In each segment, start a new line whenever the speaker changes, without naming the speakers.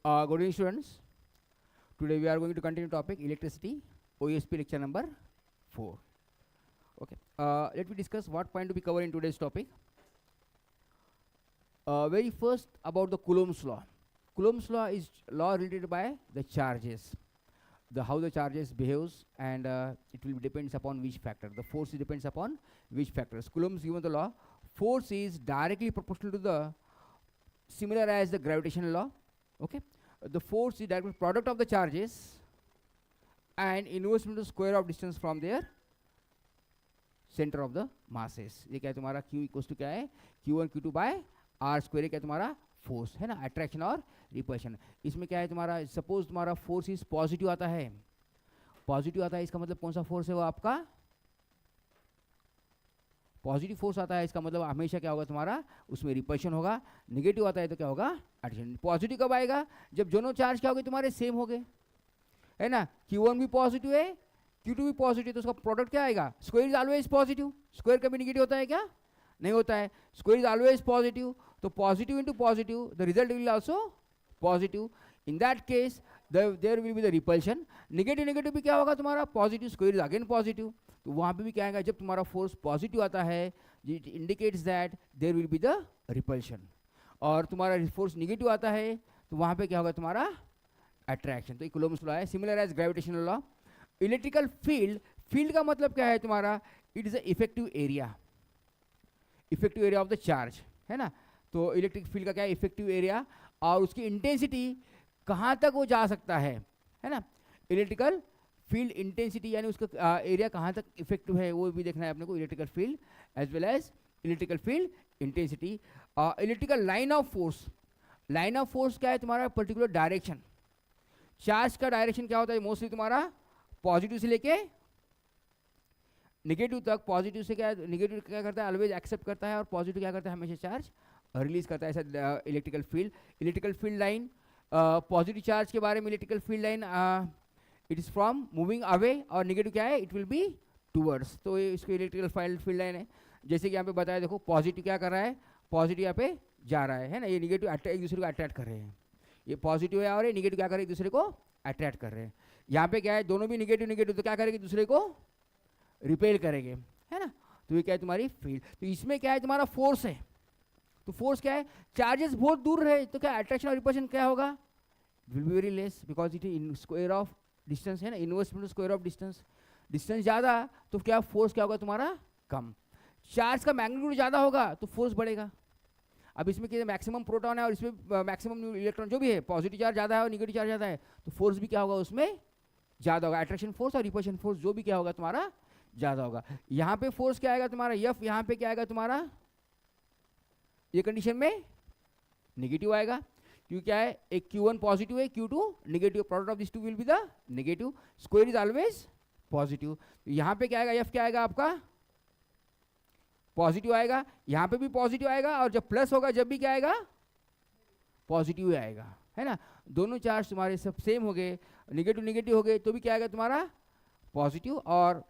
Good evening, students. Today we are going to continue topic electricity, OSP lecture number 4. Okay. Let me discuss what point to be covered in today's topic. Very first about the Coulomb's law. Coulomb's law is law related by the charges, how the charges behaves, and it will depends upon which factor. The force depends upon which factors. Coulomb's given the law. Force is directly proportional to the similar as the gravitational law. Okay. The force is direct product of the charges and inverse into square of distance from their center of the masses. ये क्या है तुम्हारा Q equals to क्या है Q1 Q2 bye R square क्या है तुम्हारा force है ना, अट्रैक्शन और रिपल्शन. इसमें क्या है तुम्हारा, सपोज तुम्हारा फोर्स इज पॉजिटिव आता है, पॉजिटिव आता है इसका मतलब कौन सा फोर्स है वो आपका पॉजिटिव फोर्स आता है, इसका मतलब हमेशा क्या होगा तुम्हारा उसमें रिपल्शन होगा. नेगेटिव आता है तो क्या होगा अट्रैक्शन. पॉजिटिव कब आएगा, जब दोनों चार्ज क्या हो गए तुम्हारे सेम हो गए है ना. Q1 भी पॉजिटिव है Q2 भी पॉजिटिव, तो उसका प्रोडक्ट क्या आएगा, square is always positive. Square कभी नेगेटिव होता है क्या, नहीं होता है. स्क्वायर इज ऑलवेज पॉजिटिव, तो positive into positive the result will also positive. In that case there will be the repulsion. Negative negative भी क्या होगा तुम्हारा positive, square is again positive. तो वहाँ पे भी क्या आएगा, जब तुम्हारा फोर्स पॉजिटिव आता है it indicates that there will be the repulsion. और तुम्हारा फोर्स नेगेटिव आता है तो वहाँ पे क्या होगा तुम्हारा अट्रैक्शन. तो कूलोम्स लॉ है, similar as gravitational law. Electrical field, field का मतलब क्या है तुम्हारा, it is a effective area, effective area of the charge है ना. तो इलेक्ट्रिक फील्ड का क्या है, इफेक्टिव एरिया, और उसकी इंटेंसिटी कहाँ तक वो जा सकता है ना. इलेक्ट्रिकल फील्ड इंटेंसिटी यानी उसका एरिया कहाँ तक इफेक्टिव है वो भी देखना है अपने को. Electrical field as well as electrical field intensity. Electrical line of force, line of force क्या है तुम्हारा, पर्टिकुलर डायरेक्शन. चार्ज का डायरेक्शन क्या होता है मोस्टली तुम्हारा पॉजिटिव से लेके नेगेटिव तक. पॉजिटिव से क्या, नेगेटिव क्या करता है ऑलवेज एक्सेप्ट करता है, और पॉजिटिव क्या करता है हमेशा चार्ज रिलीज करता है. ऐसा electrical field. Electrical field line, positive charge के बारे में electrical field line it is from moving away, और नेगेटिव क्या है इट विल बी टूवर्ड्स. तो ये इसको इलेक्ट्रिकल फील्ड लाइन है. जैसे कि यहाँ पे बताया देखो, पॉजिटिव क्या कर रहा है, पॉजिटिव यहाँ पे जा रहा है ना, ये नेगेटिव एक दूसरे को अट्रैक्ट कर रहे हैं. ये पॉजिटिव है और ये नेगेटिव क्या कर रहे हैं एक दूसरे को अट्रैक्ट कर रहे हैं. यहाँ पे क्या है दोनों भी नेगेटिव नेगेटिव, तो क्या करेंगे दूसरे को रिपेल करेंगे है ना. तो ये क्या है तुम्हारी फील्ड. तो इसमें क्या है तुम्हारा फोर्स है, तो फोर्स क्या है, चार्जेस बहुत दूर रहे तो क्या अट्रैक्शन और रिपल्शन क्या होगा, will be very less, because it is square of distance है ना, inverse two square of distance. Distance ज़्यादा तो क्या फोर्स क्या होगा तुम्हारा कम. चार्ज का मैग्नीट्यूड ज़्यादा होगा तो फोर्स बढ़ेगा. अब इसमें क्या मैक्सिमम प्रोटॉन है और इसमें मैक्सिमम इलेक्ट्रॉन जो भी है, पॉजिटिव चार्ज ज़्यादा है और निगेटिव चार्ज ज़्यादा है, तो फोर्स भी क्या होगा उसमें ज़्यादा होगा. अट्रैक्शन फोर्स और रिपल्शन फोर्स जो भी क्या होगा तुम्हारा ज़्यादा होगा. यहाँ पे फोर्स क्या आएगा तुम्हारा एफ, यहाँ पे क्या आएगा तुम्हारा, ये कंडीशन में नेगेटिव आएगा, क्योंकि क्या है एक Q1 पॉजिटिव है Q2 negative, product of this two will be the negative. Square is always positive. यहाँ पे क्या आएगा एफ, क्या आएगा आपका पॉजिटिव आएगा, यहाँ पे भी पॉजिटिव आएगा, और जब प्लस होगा जब भी क्या आएगा पॉजिटिव आएगा है ना. दोनों चार्ज तुम्हारे सब सेम हो गए, नेगेटिव नेगेटिव हो गए तो भी क्या आएगा तुम्हारा पॉजिटिव, और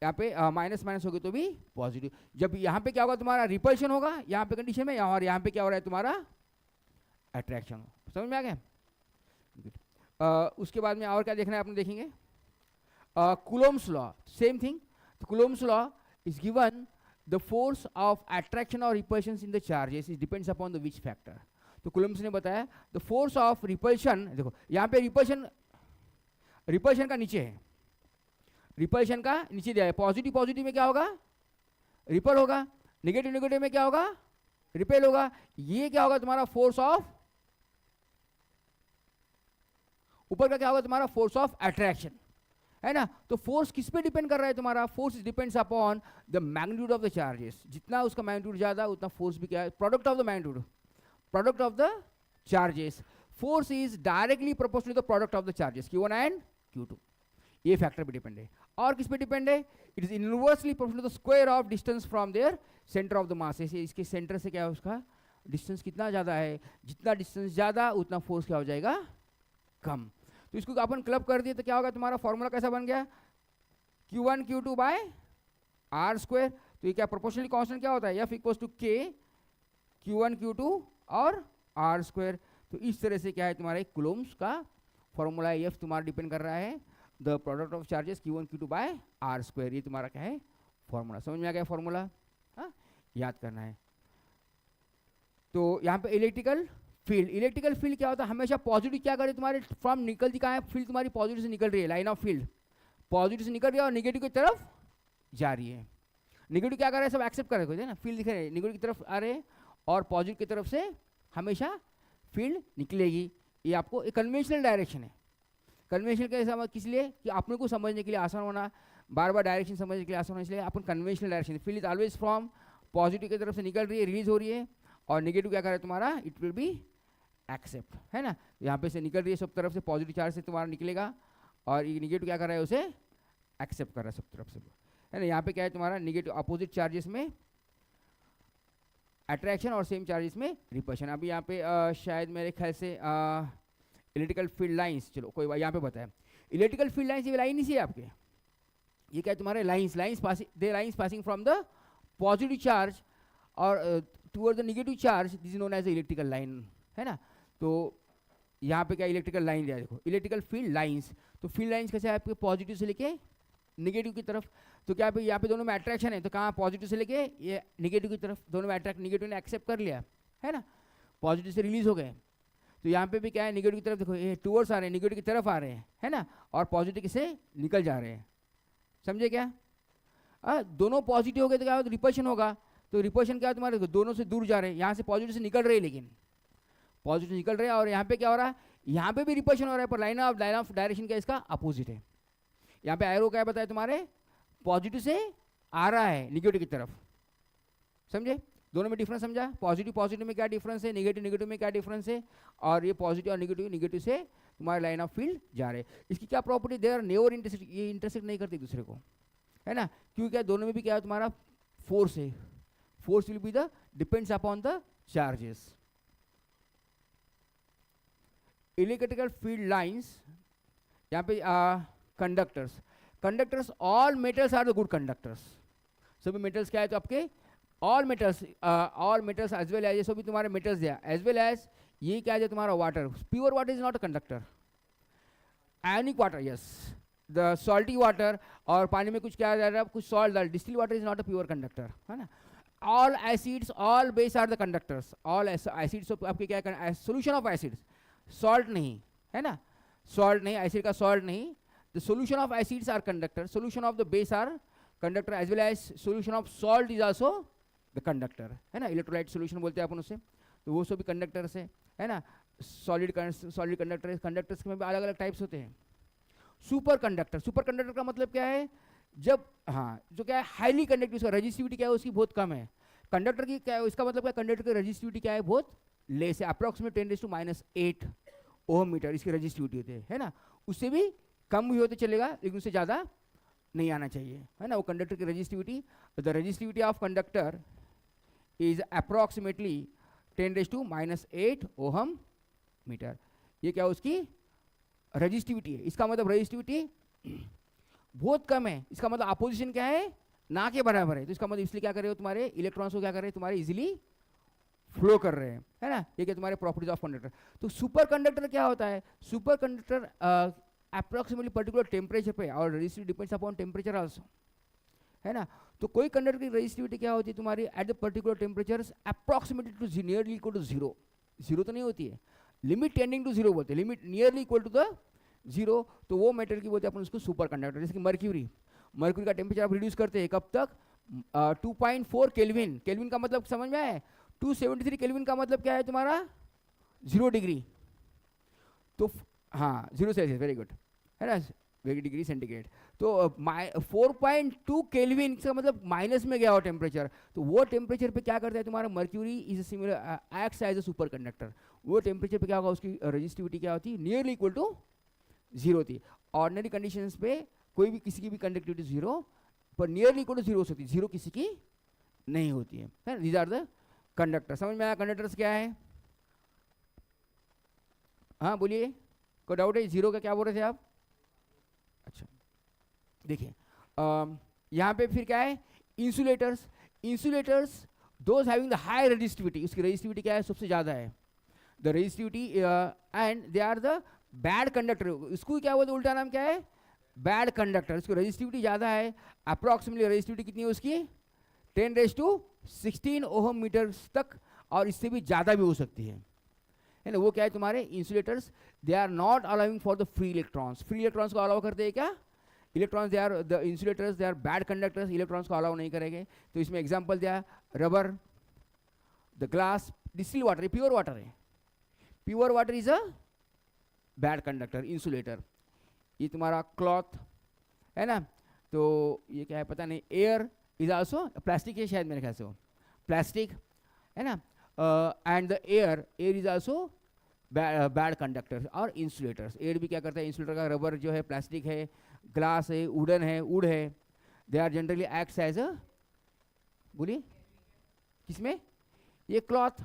यहाँ पे माइनस माइनस हो गए तो भी पॉजिटिव. जब यहाँ पे क्या होगा तुम्हारा रिपल्शन होगा यहाँ पे कंडीशन में, और यहाँ पे क्या हो रहा है तुम्हारा अट्रैक्शन. समझ में आ गया. उसके बाद में और क्या देखना है आपने, देखेंगे Coulomb's law, same thing. Coulomb's law is given the force of attraction or repulsion in the charges it depends upon the which factor. तो कूलोम्स ने बताया the force of repulsion, देखो यहाँ पे रिपल्शन का नीचे है, रिपल्शन का नीचे दिया है. पॉजिटिव पॉजिटिव में क्या होगा रिपल होगा, नेगेटिव नेगेटिव में क्या होगा रिपेल होगा. ये क्या होगा तुम्हारा फोर्स ऑफ, ऊपर का क्या होगा तुम्हारा फोर्स ऑफ अट्रैक्शन है ना. तो फोर्स किस पे डिपेंड कर रहा है तुम्हारा, force depends upon the magnitude of the charges. जितना उसका मैग्नीट्यूड ज्यादा उतना फोर्स भी क्या है, product of the magnitude, product of the charges. Force is directly proportional to the product of the charges Q1 and Q2. ये factor पे depend है. और किस पे डिपेंड है, it is inversely proportional to the square of distance from their centre of the masses. इसके centre से क्या है उसका डिस्टेंस कितना ज़्यादा है, जितना डिस्टेंस ज़्यादा उतना फोर्स क्या हो जाएगा कम. तो इसको अपन क्लब कर दिए तो क्या होगा तुम्हारा फॉर्मूला कैसा बन गया, Q1 Q2 bye R square. तो ये क्या प्रोपोर्शनली कांस्टेंट क्या होता है F equals to K Q1 Q2 और R स्क्वायर. तो तो इस तरह से क्या है तुम्हारे कूलम्ब्स का फॉर्मूला एफ तुम्हारा डिपेंड कर रहा है the product of charges Q1 Q2 by R square, ये तुम्हारा क्या है फॉर्मूला। समझ में आ गया फॉर्मूला? हाँ, याद करना है। तो यहाँ पे इलेक्ट्रिकल फील्ड क्या होता है, हमेशा पॉजिटिव क्या करे तुम्हारे फ्रॉम निकलती कहाँ है, फील्ड तुम्हारी पॉजिटिव से निकल रही है, लाइन ऑफ फील्ड पॉजिटिव से निकल रही है और निगेटिव की तरफ जा रही है। निगेटिव क्या कर रहा है, सब एक्सेप्ट कर रहे हैं ना, फील्ड दिख रहे हैं निगेटिव की तरफ आ रहे हैं और पॉजिटिव की तरफ से हमेशा फील्ड निकलेगी। ये आपको एक कन्वेंशनल डायरेक्शन है। कन्वेंशनल के समझ किस लिए कि अपने को समझने के लिए आसान होना, बार बार डायरेक्शन समझने के लिए आसान होना, इसलिए अपन conventional direction, field is always from positive की तरफ से निकल रही है, रिलीज हो रही है, और नेगेटिव क्या कर रहा है तुम्हारा, इट विल बी एक्सेप्ट, है ना। यहाँ पे से निकल रही है सब तरफ से, पॉजिटिव चार्ज से तुम्हारा निकलेगा और ये निगेटिव क्या कर रहा है उसे एक्सेप्ट कर रहा है सब तरफ से, है ना। यहाँ पे क्या है तुम्हारा निगेटिव अपोजिट चार्जेस में अट्रैक्शन और सेम चार्जेस में रिपल्शन। अभी यहाँ पे शायद मेरे ख्याल से इलेक्ट्रिकल फील्ड लाइंस, चलो कोई यहाँ पे बताया इलेक्ट्रिकल फील्ड लाइंस, ये लाइन ही है आपके, ये क्या है तुम्हारे lines passing from the positive charge और toward the negative charge, this is known as electrical line, है ना। तो यहाँ पे क्या इलेक्ट्रिकल लाइन दिया, देखो इलेक्ट्रिकल फील्ड लाइंस। तो फील्ड लाइंस कैसे है आपके पॉजिटिव से लेके नेगेटिव की तरफ, तो क्या पे यहाँ पे दोनों में अट्रैक्शन है, तो कहाँ पॉजिटिव से लेके ये नेगेटिव की तरफ, दोनों में अट्रैक्ट, नेगेटिव ने एक्सेप्ट कर लिया, है ना, पॉजिटिव से रिलीज हो गए। तो यहाँ पे भी क्या है नेगेटिव की तरफ, देखो ये टूवर्ड्स आ रहे हैं, नेगेटिव की तरफ आ रहे हैं, है ना, और पॉजिटिव से निकल जा रहे हैं, समझे क्या। दोनों पॉजिटिव हो गए तो क्या होगा, रिपल्शन होगा। तो रिपल्शन क्या है तुम्हारे, दोनों से दूर जा रहे हैं, यहाँ से पॉजिटिव से निकल रहे हैं, लेकिन पॉजिटिव निकल रहे हैं, और यहाँ पे क्या हो रहा है, यहाँ पे भी रिपल्शन हो रहा है, पर लाइन ऑफ डायरेक्शन क्या इसका अपोजिट है। यहाँ पे एरो क्या बताया तुम्हारे, पॉजिटिव से आ रहा है निगेटिव की तरफ, समझे, दोनों में डिफरेंस समझा, पॉजिटिव में क्या डिफरेंस है, नेगेटिव में क्या डिफरेंस है, और ये पॉजिटिव और नेगेटिव से तुम्हारे लाइन ऑफ फील्ड जा रहे हैं। इसकी क्या property, they are never intersect, ये इंटरसेक्ट नहीं करते दूसरे को, है ना, क्योंकि क्या दोनों में भी क्या है तुम्हारा फोर्स है, force will be the depends upon the charges. Electrical field lines, यहाँ पे conductors all metals are the good conductors, सभी मेटल्स क्या है तो आपके all metals as well as, ये सभी तुम्हारे मेटल्स दिया, एज वेल एज ये क्या है तुम्हारा water, pure water is not a conductor, ionic water yes, the salty water, और पानी में कुछ क्या जा रहा है, कुछ सॉल्ट डाल, distil water is not a pure conductor, है ना। All acids all base are the conductors, all acids आपके क्या सोल्यूशन ऑफ एसिड्स, सॉल्ट नहीं, है ना, सॉल्ट नहीं, एसिड का सॉल्ट नहीं, the solution of acids are conductor, solution of the base are conductor, as well as solution of salt is also the conductor, है ना, इलेक्ट्रोलाइट सोल्यूशन बोलते हैं अपन उसे, तो वो सभी कंडक्टर्स है ना। सॉलिड कंडक्टर, कंडक्टर्स में भी अलग अलग टाइप्स होते हैं। सुपर कंडक्टर का मतलब क्या है, जब हाँ जो क्या है हाईली कंडक्टिव, उसका रेजिस्टिविटी क्या है उसकी बहुत कम है। कंडक्टर की क्या है, इसका मतलब क्या, कंडक्टर की रेजिस्टिविटी क्या है बहुत लेस है, अप्रॉक्सीमेट 10⁻⁸ ओम मीटर इसकी रेजिस्टिविटी होती है ना, उससे भी कम भी होते चलेगा, लेकिन उससे ज़्यादा नहीं आना चाहिए, है ना। वो कंडक्टर की resistivity, the resistivity of conductor is approximately 10⁻⁸ ohm metre, ये क्या उसकी रेजिस्टिविटी है। इसका मतलब रेजिस्टिविटी बहुत कम है, इसका मतलब अपोजिशन क्या है, ना के बराबर है, तो इसका मतलब इसलिए क्या कर रहे हो तुम्हारे इलेक्ट्रॉन्स को क्या कर रहे हैं तुम्हारे इजीली फ्लो कर रहे हैं, है ना, ये क्या तुम्हारे प्रॉपर्टीज ऑफ कंडक्टर। तो सुपर कंडक्टर क्या होता है, super conductor approximately particular temperature पे, और resistivity depends upon temperature also, है ना। तो कोई कंडक्टर की रेजिस्टिविटी क्या होती है तुम्हारी at the particular temperature approximately to nearly equal to zero, zero तो नहीं होती है, लिमिट टेंडिंग टू जीरो बोलते हैं, limit nearly equal to the zero, तो वो मेटल की बोलते हैं अपन उसको सुपर कंडक्टर। जैसे कि मर्क्यूरी का टेम्परेचर आप रिड्यूस करते हैं कब तक, 2.4 केल्विन, केल्विन का मतलब समझ में आया, 273 केल्विन का मतलब क्या है तुम्हारा 0 डिग्री, तो हाँ 0 सेल्सियस, वेरी गुड, है ना, वेरी डिग्री सेंटीग्रेड। तो 4.2 केल्विन का मतलब माइनस में गया हो टेम्परेचर, तो वो टेम्परेचर पे क्या करता है तुम्हारा mercury is similar acts as a super conductor, वो टेम्परेचर पे क्या होगा उसकी रेजिस्टिविटी क्या होती है नियरली इक्वल टू 0 थी। ऑर्डिनरी कंडीशंस पे कोई भी किसी की भी कंडक्टिविटी 0 पर नियरली इक्वल टू 0 हो सकती है, 0 किसी की नहीं होती है। दीज आर द कंडक्टर, समझ में आया कंडक्टर्स क्या है, हाँ बोलिए, कोई डाउट है, 0 का क्या बोल रहे थे आप। अच्छा देखिए यहाँ पे फिर क्या है, insulators those having the high resistivity, उसकी रेजिस्टिविटी क्या है सबसे ज़्यादा है, the resistivity and they are the bad conductor. इसको क्या बोलते, उल्टा नाम क्या है, बैड कंडक्टर. इसको रेजिस्टिविटी ज़्यादा है, अप्रॉक्सीमेटली रेजिस्टिविटी कितनी है उसकी 10⁻16 ओहम मीटर्स तक, और इससे भी ज़्यादा भी हो सकती है ना. वो क्या है तुम्हारे insulators, they are not allowing for the free electrons. Free electrons को अलाउ करते हैं क्या electrons, they are the insulators, they are bad conductors, electrons को अलाउ नहीं करेंगे. तो इसमें एग्जांपल दिया rubber, the glass, distil water, pure water है, pure water is a bad conductor, insulator. ये तुम्हारा क्लॉथ है ना, तो ये क्या है पता नहीं. एयर इज आल्सो, प्लास्टिक है शायद मेरे ख्याल से, वो प्लास्टिक है ना. And the air is also bad conductor और इंसुलेटर्स. एयर भी क्या करता है इंसुलेटर का, रबर जो है, प्लास्टिक है, ग्लास है, वुडन है, वुड है, they are generally acts as a, बोलिए किसमें, ये क्लॉथ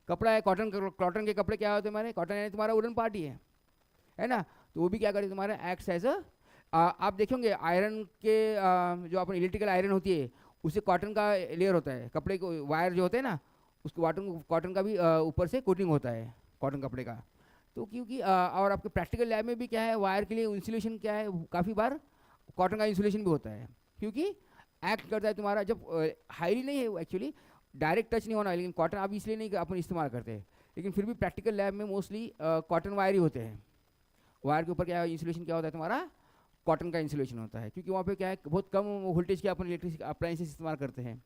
कपड़ा है, कॉटन, कॉटन के कपड़े क्या होते हैं हमारे, कॉटन यानी तुम्हारा वुडन पार्ट ही है ना. तो वो भी क्या करते तुम्हारा एक्ट्स एज अ, आप देखेंगे आयरन के जो अपनी इलेक्ट्रिकल आयरन होती है उससे कॉटन का लेयर होता है, कपड़े को वायर जो होते हैं ना उसको कॉटन का भी ऊपर से कोटिंग होता है कॉटन कपड़े का. तो क्योंकि और आपके प्रैक्टिकल लैब में भी क्या है, वायर के लिए इंसुलेशन क्या है, काफ़ी बार कॉटन का इंसुलेशन भी होता है, क्योंकि एक्ट करता है तुम्हारा, जब हाईली नहीं है एक्चुअली, डायरेक्ट टच नहीं होना, लेकिन कॉटन आप इसलिए नहीं अपन इस्तेमाल करते हैं, लेकिन फिर भी प्रैक्टिकल लैब में मोस्टली कॉटन वायर ही होते हैं. वायर के ऊपर क्या इंसुलेशन क्या होता है तुम्हारा, कॉटन का इंसुलेशन होता है, क्योंकि वहाँ पे क्या है बहुत कम वोल्टेज के अपन इलेक्ट्रिक अप्लायंसेस इस्तेमाल करते हैं.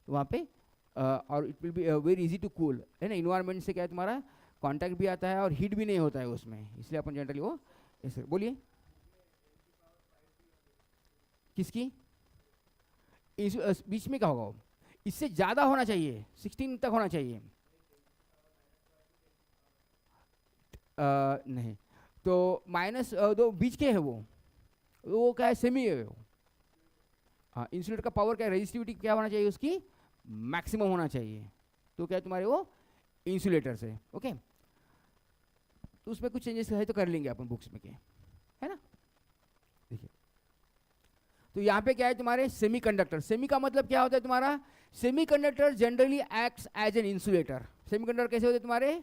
तो वहाँ पे और it will be very easy to cool, है ना. इन्वायरमेंट से क्या है तुम्हारा कांटेक्ट भी आता है और हीट भी नहीं होता है उसमें, इसलिए अपन जनरली वो ऐसे. बोलिए किसकी बीच में क्या होगा, वो इससे ज़्यादा होना चाहिए, 16 तक होना चाहिए. नहीं, तो माइनस दो बीच के है वो क्या है, सेमी है वो. हाँ, इंसुलेटर का पावर क्या है, रेजिस्टिविटी क्या होना चाहिए उसकी, मैक्सिमम होना चाहिए. तो क्या है तुम्हारे वो इंसुलेटर से. ओके, तो उसमें कुछ चेंजेस है तो कर लेंगे अपन बुक्स में के, है ना. देखिए तो यहाँ पे क्या है तुम्हारे सेमीकंडक्टर. सेमी का मतलब क्या होता है तुम्हारा, semiconductor generally acts as an insulator. Semiconductor कैसे होते हैं तुम्हारे,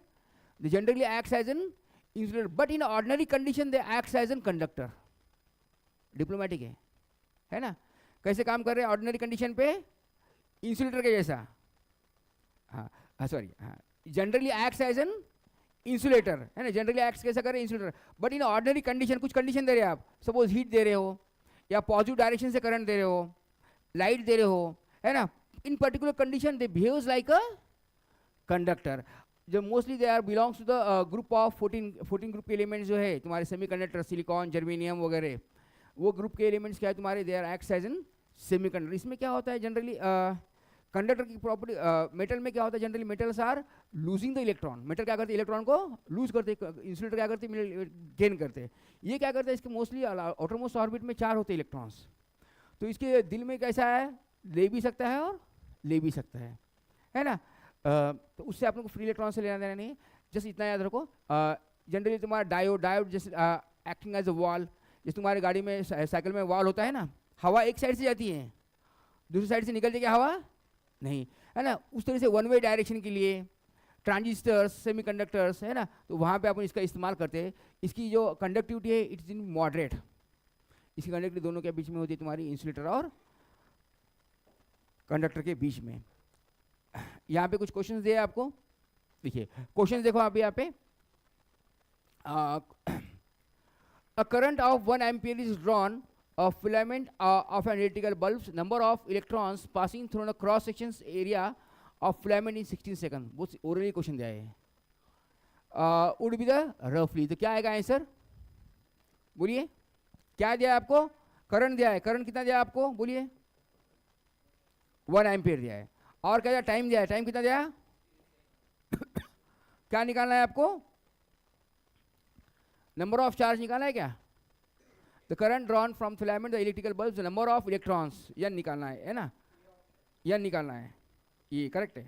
they generally acts as an insulator, but in ordinary condition they acts as an conductor. Diplomatic है ना. कैसे काम कर रहे हैं ऑर्डिनरी कंडीशन पे, इंसुलेटर के जैसा. हाँ सॉरी, हाँ, generally acts as an insulator, है ना. जनरली एक्ट्स कैसा कर रहे हैं insulator, but in ordinary condition, कुछ कंडीशन दे रहे हैं आप, सपोज हीट दे रहे हो, या पॉजिटिव डायरेक्शन से करंट दे रहे हो, लाइट दे रहे हो, है ना. In particular condition they behaves like a conductor. जो mostly they are belongs to the group of 14 group के एलिमेंट्स जो है तुम्हारे सेमीकंडक्टर, सिलिकॉन, जर्मेनियम वगैरह, वो ग्रुप के एलिमेंट्स क्या है तुम्हारे, they are acts as an semiconductor. इसमें क्या होता है जनरली कंडक्टर की प्रॉपर्टी, मेटल में क्या होता है generally, metals are losing the electron. Metal क्या करते हैं, इलेक्ट्रॉन को लूज करते हैं, इंसुलेटर क्या करते हैं, गेन करते हैं. ये क्या करते हैं, इसके मोस्टली आउटरमोस्ट ऑर्बिट में 4 होते हैं इलेक्ट्रॉन्स. तो इसके दिल में कैसा है, ले भी सकता है और ले भी सकता है ना. तो उससे आप लोग को फ्री इलेक्ट्रॉन से लेना देना नहीं है. जस्ट इतना याद रखो, जनरली तुम्हारा डायोड जैसे एक्टिंग एज अ वॉल. जैसे तुम्हारी गाड़ी में, साइकिल में वॉल होता है ना, हवा एक साइड से जाती है, दूसरी साइड से निकलती है क्या हवा, नहीं, है ना. उस तरह से वन वे डायरेक्शन के लिए ट्रांजिस्टर्स, सेमीकंडक्टर्स, है ना, तो वहाँ पे अपन इसका इस्तेमाल करते हैं. इसकी जो कंडक्टिविटी है इट्स इन मॉडरेट. इसकी कंडक्टिविटी दोनों के बीच में होती है तुम्हारी, इंसुलेटर और कंडक्टर के बीच में. यहाँ पे कुछ क्वेश्चंस दिए आपको, देखिए क्वेश्चंस देखो आप यहाँ पे. A current of 1 ampere is drawn a filament of an electrical bulb. Number of electrons passing through a cross section area of filament in 16 seconds. वो orally question दिया है. Would be the roughly. तो क्या आएगा answer, बोलिए. क्या दिया है आपको, करंट दिया है. करंट कितना दिया है आपको, बोलिए. 1 एम्पियर दिया है. और क्या दिया, टाइम दिया है. टाइम कितना दिया क्या निकालना है आपको, नंबर ऑफ चार्ज निकालना है क्या. The current drawn from filament the electrical bulb, number of electrons, यह निकालना है ना, यह निकालना है, ये करेक्ट है.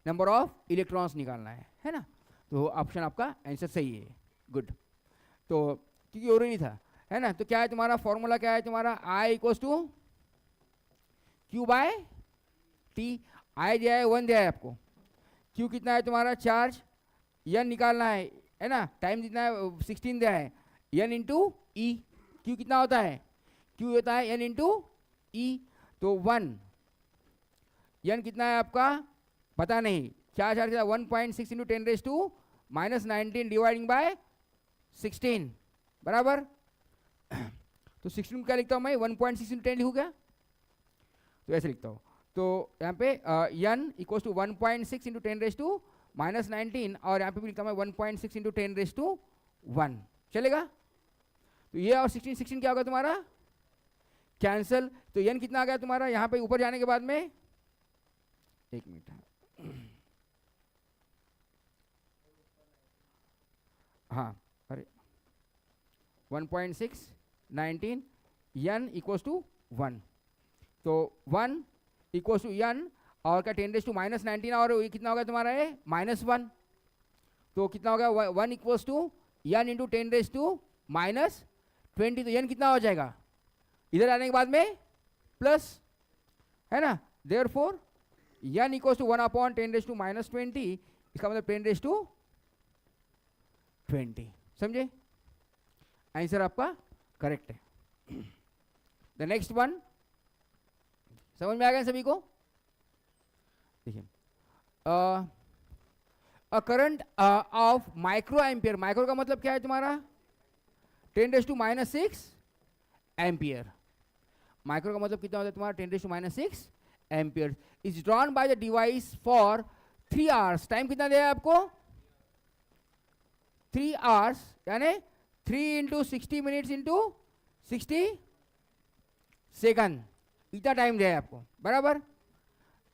नंबर ऑफ इलेक्ट्रॉन्स निकालना है ना. तो ऑप्शन आपका आंसर सही है. गुड. तो क्योंकि और नहीं था, है ना. तो क्या है तुम्हारा फॉर्मूला, क्या है तुम्हारा, I equals to Q by T. I दिया है 1 दिया है आपको, क्यू कितना है तुम्हारा चार्ज, एन निकालना है ना, टाइम जितना है 16 दिया है, एन इंटू ई। क्यू कितना होता है, क्यू होता है एन इंटू ई। तो 1, एन कितना है आपका पता नहीं, क्या चार्ज है 1.6 इंटू 10⁻⁻19 डिवाइडिंग बाय 16 बराबर। तो 16 क्या लिखता हूँ मैं, 1.6 इंटू 10 लिखूँ क्या, तो ऐसे लिखता हूँ। तो यहाँ पे एन इक्वल्स टू 1.6 इंटू 10⁻⁻19 और यहाँ पे भी लिखता हूँ मैं 1.6 इंटू 10⁻1 चलेगा। तो ये और 16 16 क्या होगा तुम्हारा कैंसल। तो एन कितना आ गया तुम्हारा यहाँ पे ऊपर जाने के बाद में, एक मिनट, हाँ अरे 1.6 19 एन इक्वल्स टू 1। तो 1 इक्वल्स टू एन और क्या 10⁻⁻19 और ये कितना होगा तुम्हारा है -1। तो कितना होगा 1 इक्वल्स टू एन इंटू 10⁻⁻20। तो एन कितना हो जाएगा इधर आने के बाद में प्लस है ना, देयरफॉर एन इक्वल्स टू 1/10⁻20, इसका मतलब 10⁻20। समझे, आंसर आपका करेक्ट है। द नेक्स्ट वन समझ में आ गया सभी को। देखिए a current of micro ampere, micro का मतलब क्या है तुम्हारा 10⁻⁻6 एम्पियर। माइक्रो का मतलब कितना होता है तुम्हारा 10⁻⁻6 ampere is drawn by the device for 3 hours. Time कितना दिया है आपको 3 आवर्स, यानी 3 इंटू 60 मिनट्स इंटू 60 सेकंड, इतना टाइम दिया है आपको बराबर।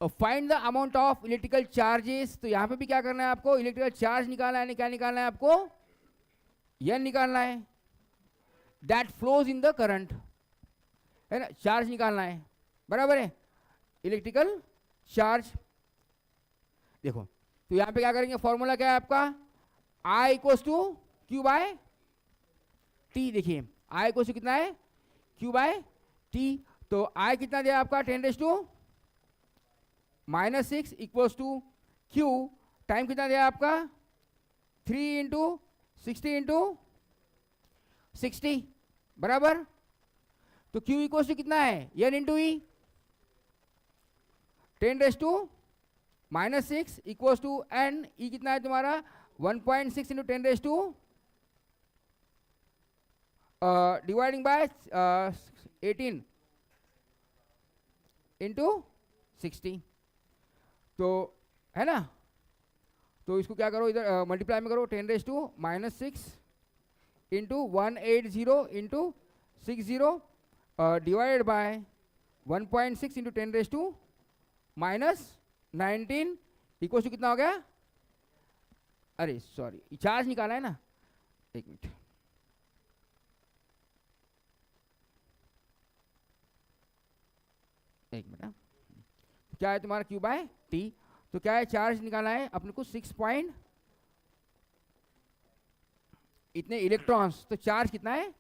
Find the amount of electrical charges. तो यहाँ पे भी क्या करना है आपको, इलेक्ट्रिकल चार्ज निकालना है, क्या निकालना है आपको, एन निकालना है, that flows in the current है ना, चार्ज निकालना है बराबर है, इलेक्ट्रिकल चार्ज। देखो तो यहाँ पे क्या करेंगे, फॉर्मूला क्या है आपका, I equals to Q by T. देखिए I इक्वल्स टू कितना है क्यू बाय टी। तो I कितना दिया आपका 10⁻⁻6 इक्वल्स टू क्यू, टाइम कितना दिया आपका 3 इंटू 60 इंटू 60 बराबर। तो Q इक्वल्स टू कितना है n into e, 10⁻⁻6 equals to n, e कितना है तुम्हारा 1.6 इंटू 10 डिवाइडिंग बाय 18 इंटू 60। तो है ना, तो इसको क्या करो इधर मल्टीप्लाई में करो, 10⁻⁻6 into 180 into 60 divided by 1.6 into 10⁻⁻19 equal to कितना हो गया, अरे सॉरी चार्ज निकाला है ना, एक मिनट, एक मिनट, क्या है तुम्हारा क्यू बाय टी। तो क्या है चार्ज निकालना है अपने को 6 पॉइंट इतने इलेक्ट्रॉन्स। तो चार्ज कितना है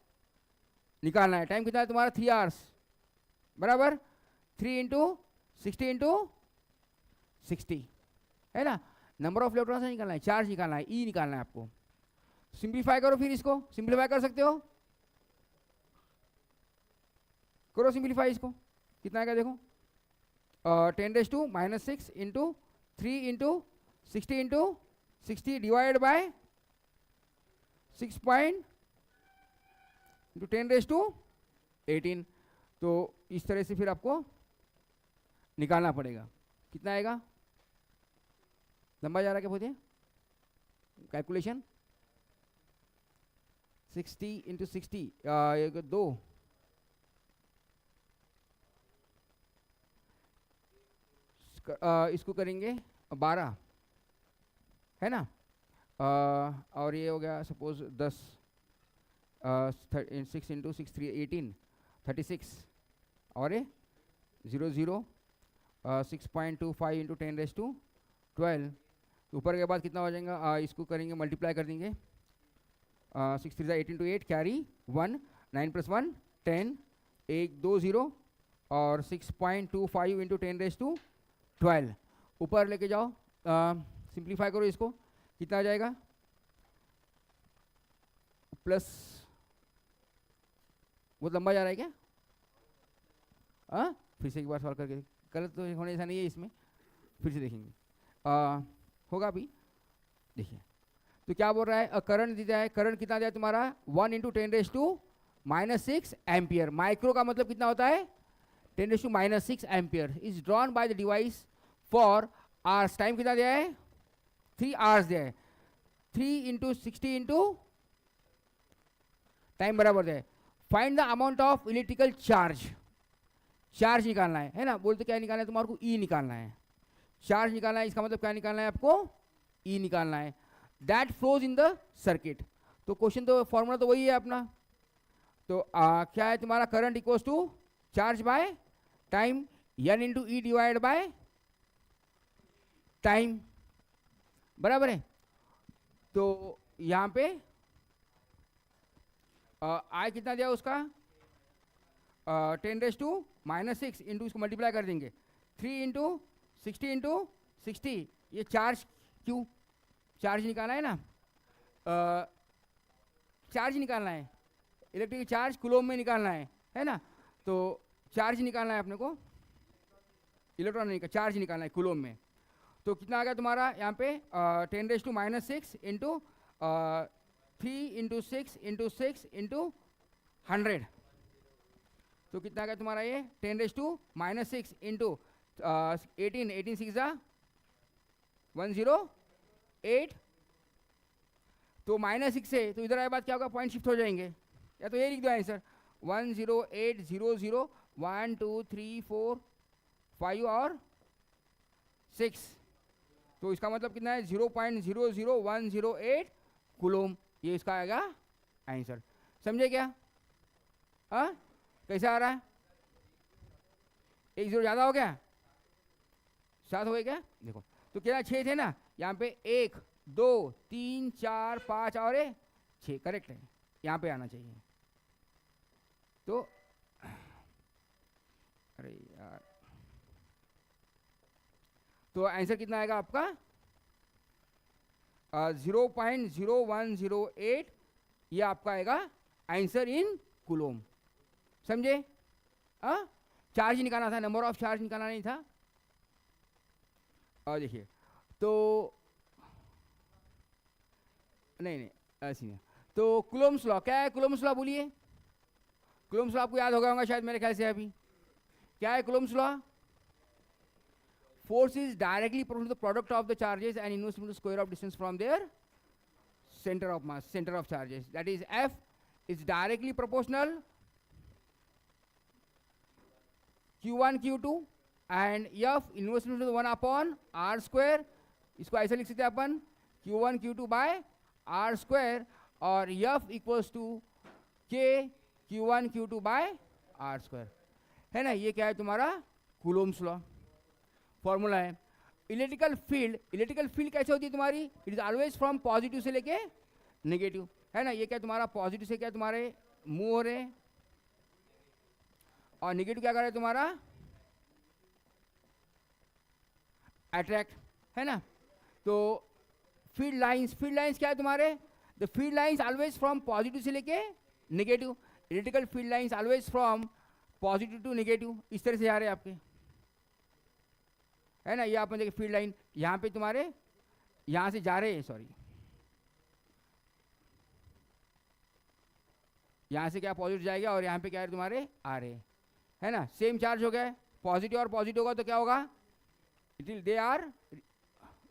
निकालना है, टाइम कितना है तुम्हारा 3 आवर्स बराबर, 3 इंटू 60 इंटू 60 है ना, नंबर ऑफ इलेक्ट्रॉन्स निकालना है, चार्ज निकालना है, ई निकालना है आपको। सिंप्लीफाई करो, फिर इसको सिंप्लीफाई कर सकते हो, करो सिंप्लीफाई इसको, कितना आएगा देखो 10⁻⁻6 into 3 into 60 into 60 divide by 6 point into 10⁻18। तो इस तरह से फिर आपको निकालना पड़ेगा, कितना आएगा, लंबा जा रहा है क्या बोलते हैं कैलकुलेशन, 60 इंटू 60 2 इसको करेंगे 12 है ना, और ये हो गया सपोज 10 6 इंटू 6 3 18 36 और ये 0 0 6.25 इंटू 10⁻12 ऊपर के बाद कितना हो जाएगा, इसको करेंगे मल्टीप्लाई कर देंगे 6 3 18 to 8 कैरी 1 9 + 1 10 1 2 0 और 6.25 इंटू 10⁻12 ऊपर लेके जाओ सिंप्लीफाई करो इसको, कितना आ जाएगा, प्लस, बहुत लंबा जा रहा है क्या, फिर से एक बार सॉल्व करके, गलत तो होने ऐसा नहीं है इसमें, फिर से देखेंगे, होगा अभी, देखिए। तो क्या बोल रहा है, करंट दिया है, करंट कितना दिया है तुम्हारा, 1 × 10⁻⁻6 एम्पियर। माइक्रो का मतलब कितना होता है, 10⁻⁻6 ampere is drawn by the device for hours. Time कितना दिया है, 3 आवर्स दिया है, 3 × 60 टाइम बराबर दिया है। Find the amount of electrical charge, charge निकालना है ना, बोलते क्या निकालना है तुम्हारे को, ई निकालना है, चार्ज निकालना है, इसका मतलब क्या निकालना है आपको, ई निकालना है, that flows in the circuit. तो क्वेश्चन तो फॉर्मूला तो वही है अपना, तो क्या है तुम्हारा, current equals to charge by time, n × e divide by टाइम, बराबर है। तो यहाँ पे आई कितना दिया उसका, 10⁻⁻6 इंटू, इसको मल्टीप्लाई कर देंगे, 3 × 60 × 60, ये चार्ज क्यू, चार्ज निकालना है ना, चार्ज निकालना है, इलेक्ट्रिक चार्ज कूलम में निकालना है ना, तो चार्ज निकालना है अपने को, इलेक्ट्रॉन नहीं का चार्ज निकालना है कूलम में। तो कितना आ गया तुम्हारा यहाँ पे, 10⁻⁻6 इंटू 3 × 6 × 6 × 100, तो कितना आ गया तुम्हारा ये, 10⁻⁻6 इंटू 18 6 108, तो -6 से, तो इधर आए बाद क्या होगा, पॉइंट शिफ्ट हो जाएंगे, या तो ये लिख दो आंसर, 10800 1 2 3 4 5 और 6, तो इसका मतलब कितना है, 0.00108 कूलम, ये इसका आएगा आंसर। समझे क्या, कैसा आ रहा है, 1 0 ज़्यादा हो गया, 7 हो गया क्या, देखो, तो क्या 6 थे ना, यहाँ पे 1 2 3 4 5 और 6, करेक्ट है, यहाँ पे आना चाहिए। तो अरे यार, तो आंसर कितना आएगा आपका, 0.0108, ये आपका आएगा आंसर इन कूलम। समझे, चार्ज निकालना था, नंबर ऑफ चार्ज निकालना नहीं था। और देखिए, तो नहीं ऐसी नहीं, तो कूलम्स लॉ क्या है, कूलम्स लॉ बोलिए, कूलम्स लॉ आपको याद होगा शायद मेरे ख्याल से, अभी क्या है Coulomb's law, force is directly proportional to the product of the charges and inverse to the square of distance from their center of mass, center of charges, that is F is directly proportional Q1 Q2 and F inverse to the 1 upon R square, इसको ऐसे लिख सकते हैं अपन, Q1 Q2 by R square, और F equals to K Q1 Q2 by R square, है ना, ये क्या है तुम्हारा कूलम्स लॉ, फॉर्मूला है। इलेक्ट्रिकल फील्ड कैसे होती है तुम्हारी, it is always from positive से लेके नेगेटिव, है ना, ये क्या तुम्हारा पॉजिटिव से क्या तुम्हारे मूव हो रहे हैं, और नेगेटिव क्या कर रहा है तुम्हारा अट्रैक्ट, है ना। तो फील्ड लाइंस क्या है तुम्हारे, the field lines always from positive से लेके negative, electrical field lines always from positive to negative, इस तरह से जा रहे हैं आपके, है ना। ये आप देखिए फील्ड लाइन यहाँ पे तुम्हारे यहाँ से जा रहे हैं, सॉरी यहाँ से क्या पॉजिटिव जाएगा और यहाँ पे क्या है तुम्हारे आ रहे, है ना। सेम चार्ज हो गया, पॉजिटिव और पॉजिटिव होगा तो क्या होगा, it will, they are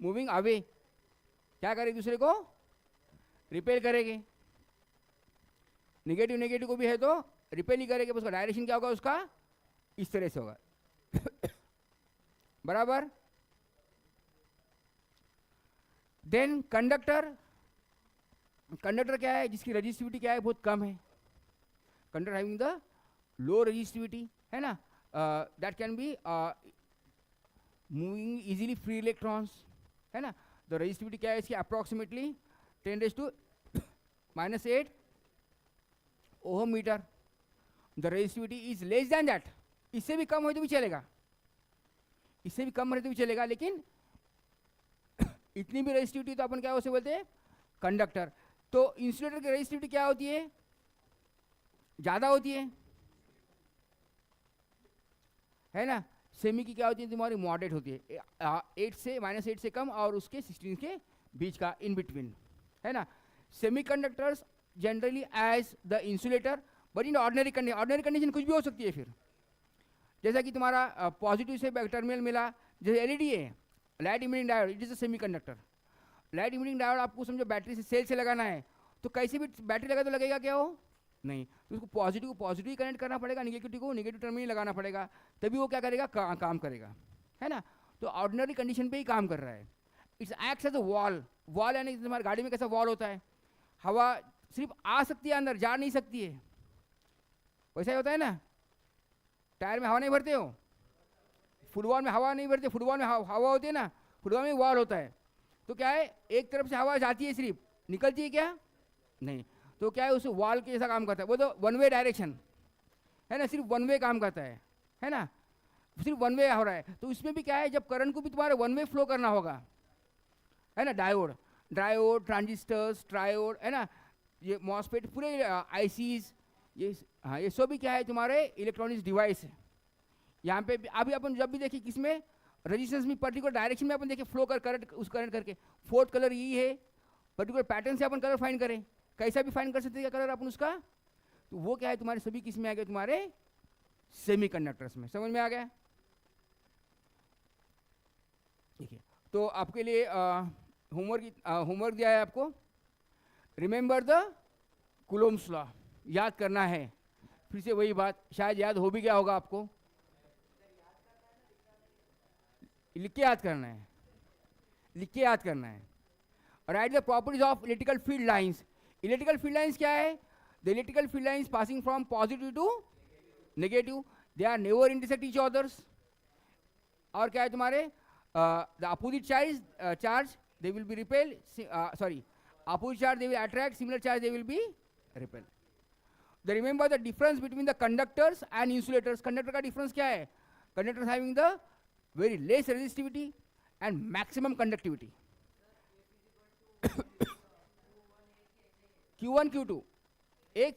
moving away, क्या करें दूसरे को रिपेल करेंगे, नेगेटिव को भी है तो रिपेल ही करेंगे, उसका डायरेक्शन क्या होगा उसका इस तरह से होगा बराबर। देन कंडक्टर क्या है, जिसकी रेजिस्टिविटी क्या है बहुत कम है, conductor having the low resistivity, है ना, that can be moving easily free electrons, है ना। द रेजिस्टिविटी क्या है इसकी approximately 10⁻⁻8 ohm metre, the resistivity is less than that, इससे भी कम हो तो भी चलेगा, इससे भी कम रहे तो भी चलेगा, लेकिन इतनी भी रेजिस्टिविटी तो अपन क्या उसे बोलते हैं कंडक्टर। तो इंसुलेटर की रेजिस्टिविटी क्या होती है, ज़्यादा होती है ना। सेमी की क्या होती है तुम्हारी, मॉडरेट होती है, 8 से -8 से कम और उसके 16 के बीच का, इन बिटवीन, है ना। Semi conductors generally as the insulator, but in ordinary condition कुछ भी हो सकती है फिर, जैसा कि तुम्हारा पॉजिटिव से टर्मिनल मिला, जैसे एलईडी है, light emitting diode, it is a semi conductor. Light emitting diode आपको समझो बैटरी से सेल से लगाना है, तो कैसे भी बैटरी लगा तो लगेगा क्या हो नहीं, तो उसको पॉजिटिव को पॉजिटिव कनेक्ट करना पड़ेगा, नेगेटिव को नेगेटिव टर्मिनल लगाना पड़ेगा, तभी वो क्या करेगा, काम करेगा, है ना। तो ऑर्डिनरी कंडीशन पे ही काम कर रहा है। It's acts as a wall, wall यानी तुम्हारी गाड़ी में कैसा वॉल होता है, हवा सिर्फ आ सकती है अंदर, जा नहीं सकती है, वैसा ही होता है ना। टायर में हवा नहीं भरते हो, फुटबॉल में हवा नहीं भरते, फुटबॉल में हवा होती है ना, फुटबॉल में वॉल होता है, तो क्या है एक तरफ से हवा जाती है, सिर्फ निकलती है क्या नहीं, तो क्या है उस वॉल के जैसा काम करता है, वो तो वन वे डायरेक्शन है ना, सिर्फ वन वे काम करता है ना, सिर्फ वन वे हो रहा है। तो इसमें भी क्या है, जब करंट को भी तुम्हारे वन वे फ्लो करना होगा, है ना, डायोड ट्रांजिस्टर्स ट्रायोड, है ना, ये मॉसफेट पूरे आईसीज, ये सब भी क्या है तुम्हारे इलेक्ट्रॉनिक्स डिवाइस है। यहाँ पे अभी अपन जब भी देखिए किसमें रेजिस्टेंस में पर्टिकुलर डायरेक्शन में अपन देखिए फ्लो कर करंट उस करंट करके, फोर्थ कलर यही है, पर्टिकुलर पैटर्न से अपन कलर फाइंड करें, कैसा भी फाइंड कर सकते हैं कलर अपन उसका, तो वो क्या है तुम्हारे सभी किस में आ गए, तुम्हारे सेमी कंडक्टर्स में। समझ में आ गया, ठीक है। तो आपके लिए होमवर्क दिया है आपको, रिमेंबर द कूलोम्स लॉ, याद करना है। फिर से वही बात, शायद याद हो भी गया होगा आपको, लिख के याद करना है, लिख के याद करना है। Write the properties of electrical field lines. Electrical field lines क्या है, the electrical field lines passing from positive to negative, they are never intersect each others. और क्या है तुम्हारे, the opposite charge they will be repel, sorry opposite charge they will attract, similar charge they will be repel. They remember the difference between the conductors and insulators. Conductor का difference क्या है, conductors having the very less resistivity and maximum conductivity. Q1 Q2 एक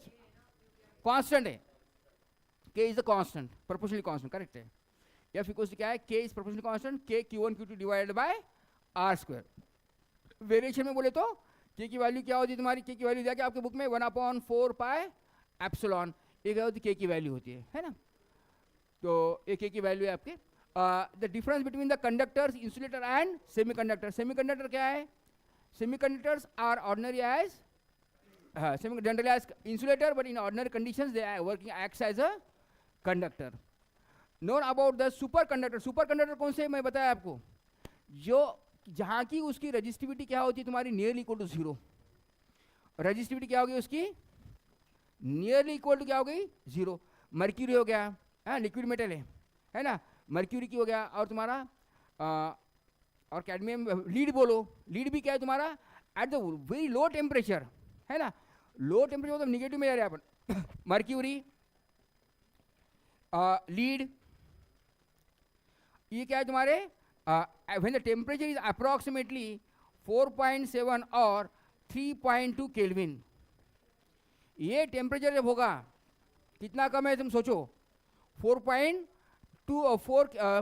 constant है, K is the constant, proportionally constant, correct है। F equals to क्या है, K is proportionally constant, K Q1 Q2 divided by R square. Variation में बोले तो K की value क्या होती है तुम्हारी, K की वैल्यू दिया कि आपके बुक में 1/4 पाई एप्सिलॉन, ये क्या होती है, K की वैल्यू होती है ना। तो ये K की वैल्यू है आपके। The difference between the conductors, insulator and semiconductor. Semiconductor क्या है, semiconductors are ordinary as generally as insulator, but in ordinary conditions they are working acts as a conductor. Known about the super conductor. Super conductor कौन से मैं बताया आपको, जो जहाँ की उसकी रजिस्टिविटी क्या होती है तुम्हारी, नियरली इक्वल टू 0। रजिस्टिविटी क्या होगी उसकी, नियरली इक्वल टू क्या हो गई 0। मर्क्यूरी हो गया, लिक्विड मेटल है ना, मर्क्यूरी की हो गया, और तुम्हारा और कैडमियम, लीड बोलो, लीड भी क्या है तुम्हारा eight the very low temperature, है ना, लो टेम्परेचर मतलब निगेटिव में जा रहे हैं अपन। मर्क्यूरी, लीड, ये क्या है तुम्हारे, when the temperature is approximately 4.7 और 3.2 केल्विन, ये टेम्परेचर जब होगा कितना कम है तुम सोचो, 4.2 और